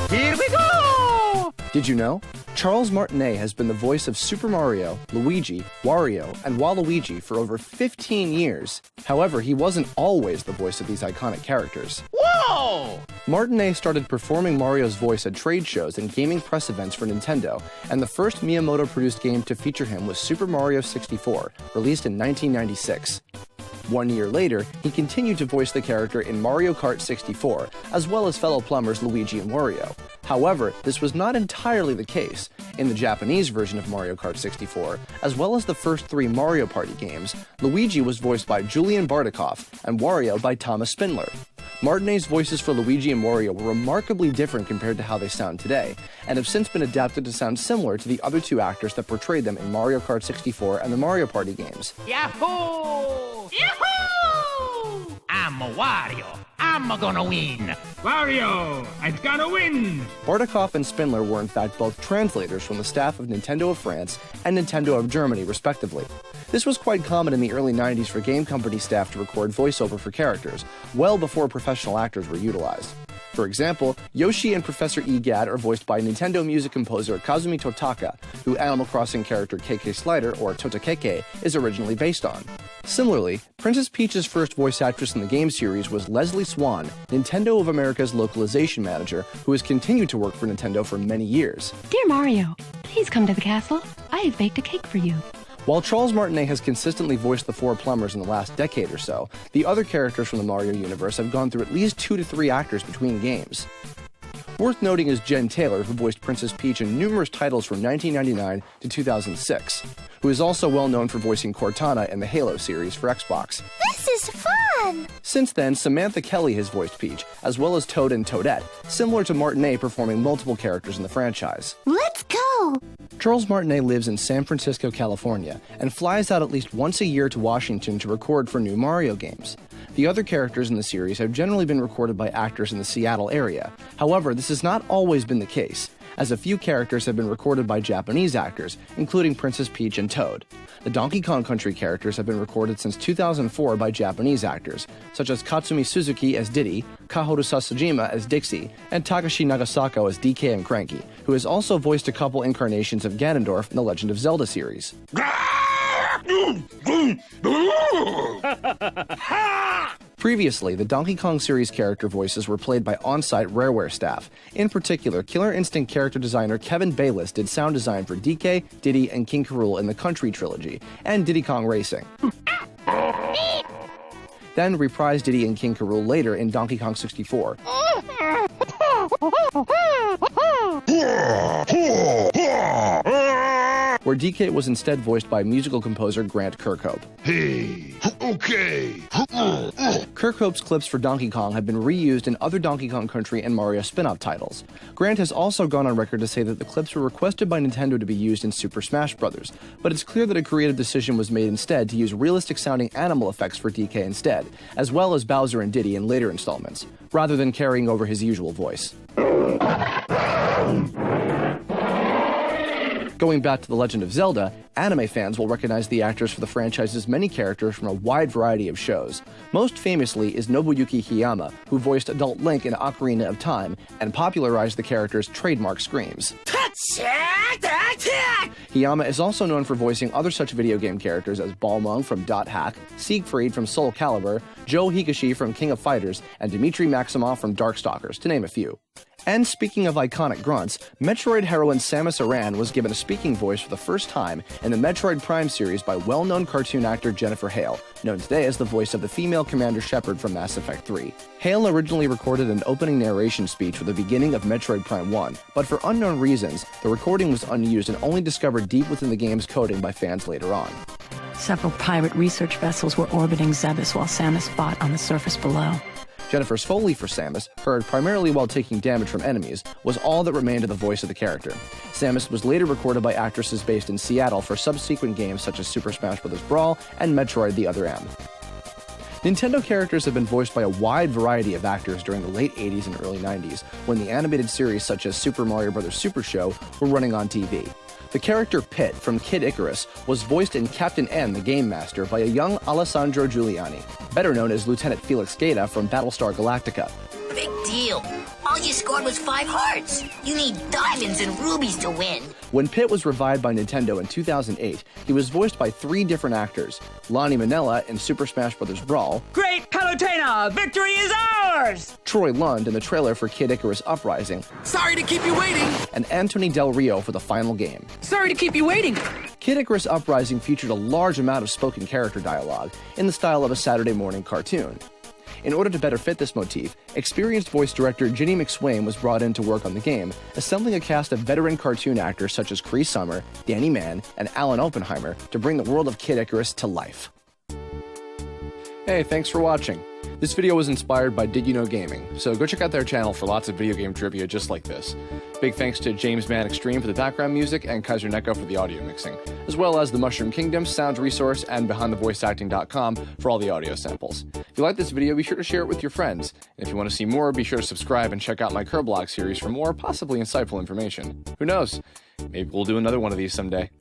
Here we go! Did you know? Charles Martinet has been the voice of Super Mario, Luigi, Wario, and Waluigi for over 15 years. However, he wasn't always the voice of these iconic characters. Whoa! Martinet started performing Mario's voice at trade shows and gaming press events for Nintendo, and the first Miyamoto-produced game to feature him was Super Mario 64, released in 1996. 1 year later, he continued to voice the character in Mario Kart 64, as well as fellow plumbers Luigi and Wario. However, this was not entirely the case. In the Japanese version of Mario Kart 64, as well as the first 3 Mario Party games, Luigi was voiced by Julien Bardakoff and Wario by Thomas Spindler. Martinet's voices for Luigi and Wario were remarkably different compared to how they sound today, and have since been adapted to sound similar to the other 2 actors that portrayed them in Mario Kart 64 and the Mario Party games. Yahoo! Yahoo! I'm a Wario. I'm gonna win. Wario, I'm gonna win! Bardakoff and Spindler were in fact both translators from the staff of Nintendo of France and Nintendo of Germany, respectively. This was quite common in the early 90s for game company staff to record voiceover for characters, well before professional actors were utilized. For example, Yoshi and Professor Egad are voiced by Nintendo music composer Kazumi Totaka, who Animal Crossing character KK Slider, or Totakeke, is originally based on. Similarly, Princess Peach's first voice actress in the game series was Leslie Swan, Nintendo of America's localization manager, who has continued to work for Nintendo for many years. Dear Mario, please come to the castle. I have baked a cake for you. While Charles Martinet has consistently voiced the 4 plumbers in the last decade or so, the other characters from the Mario universe have gone through at least 2 to 3 actors between games. Worth noting is Jen Taylor, who voiced Princess Peach in numerous titles from 1999 to 2006, who is also well known for voicing Cortana in the Halo series for Xbox. This is fun! Since then, Samantha Kelly has voiced Peach, as well as Toad and Toadette, similar to Martinet performing multiple characters in the franchise. Let's go! Charles Martinet lives in San Francisco, California, and flies out at least once a year to Washington to record for new Mario games. The other characters in the series have generally been recorded by actors in the Seattle area. However, this has not always been the case, as a few characters have been recorded by Japanese actors, including Princess Peach and Toad. The Donkey Kong Country characters have been recorded since 2004 by Japanese actors, such as Katsumi Suzuki as Diddy, Kahoru Sasajima as Dixie, and Takashi Nagasako as DK and Cranky, who has also voiced a couple incarnations of Ganondorf in the Legend of Zelda series. Previously, the Donkey Kong series character voices were played by on-site Rareware staff. In particular, Killer Instinct character designer Kevin Bayliss did sound design for DK, Diddy, and King K. Rool in the Country trilogy, and Diddy Kong Racing. Then reprised Diddy and King K. Rool later in Donkey Kong 64. Where DK was instead voiced by musical composer Grant Kirkhope. Hey, okay. Kirkhope's clips for Donkey Kong have been reused in other Donkey Kong Country and Mario spin-off titles. Grant has also gone on record to say that the clips were requested by Nintendo to be used in Super Smash Bros., but it's clear that a creative decision was made instead to use realistic-sounding animal effects for DK instead, as well as Bowser and Diddy in later installments, rather than carrying over his usual voice. Going back to The Legend of Zelda, anime fans will recognize the actors for the franchise's many characters from a wide variety of shows. Most famously is Nobuyuki Hiyama, who voiced Adult Link in Ocarina of Time and popularized the character's trademark screams. Hiyama is also known for voicing other such video game characters as Balmung from Dot Hack, Siegfried from Soul Calibur, Joe Higashi from King of Fighters, and Dmitry Maximoff from Darkstalkers, to name a few. And speaking of iconic grunts, Metroid heroine Samus Aran was given a speaking voice for the first time in the Metroid Prime series by well-known cartoon actor Jennifer Hale, known today as the voice of the female Commander Shepard from Mass Effect 3. Hale originally recorded an opening narration speech for the beginning of Metroid Prime 1, but for unknown reasons, the recording was unused and only discovered deep within the game's coding by fans later on. Several pirate research vessels were orbiting Zebes while Samus fought on the surface below. Jennifer's Foley for Samus, heard primarily while taking damage from enemies, was all that remained of the voice of the character. Samus was later recorded by actresses based in Seattle for subsequent games such as Super Smash Bros. Brawl and Metroid The Other M. Nintendo characters have been voiced by a wide variety of actors during the late 80s and early 90s, when the animated series such as Super Mario Bros. Super Show were running on TV. The character Pit from Kid Icarus was voiced in Captain N, the Game Master, by a young Alessandro Juliani, better known as Lieutenant Felix Gaeta from Battlestar Galactica. Big deal. All you scored was 5 hearts. You need diamonds and rubies to win. When Pit was revived by Nintendo in 2008, he was voiced by 3 different actors: Lonnie Manella in Super Smash Bros. Brawl, Great Palutena, victory is ours! Troy Lund in the trailer for Kid Icarus Uprising, Sorry to keep you waiting! and Antony Del Rio for the final game. Sorry to keep you waiting! Kid Icarus Uprising featured a large amount of spoken character dialogue in the style of a Saturday morning cartoon. In order to better fit this motif, experienced voice director Ginny McSwain was brought in to work on the game, assembling a cast of veteran cartoon actors such as Cree Summer, Danny Mann, and Alan Oppenheimer to bring the world of Kid Icarus to life. Hey, thanks for watching. This video was inspired by Did You Know Gaming, so go check out their channel for lots of video game trivia just like this. Big thanks to JamesmanXtreme for the background music and Kaiserneko for the audio mixing, as well as the Mushroom Kingdom, Sound Resource, and BehindTheVoiceActing.com for all the audio samples. If you like this video, be sure to share it with your friends. And if you want to see more, be sure to subscribe and check out my Kerblog series for more possibly insightful information. Who knows? Maybe we'll do another one of these someday.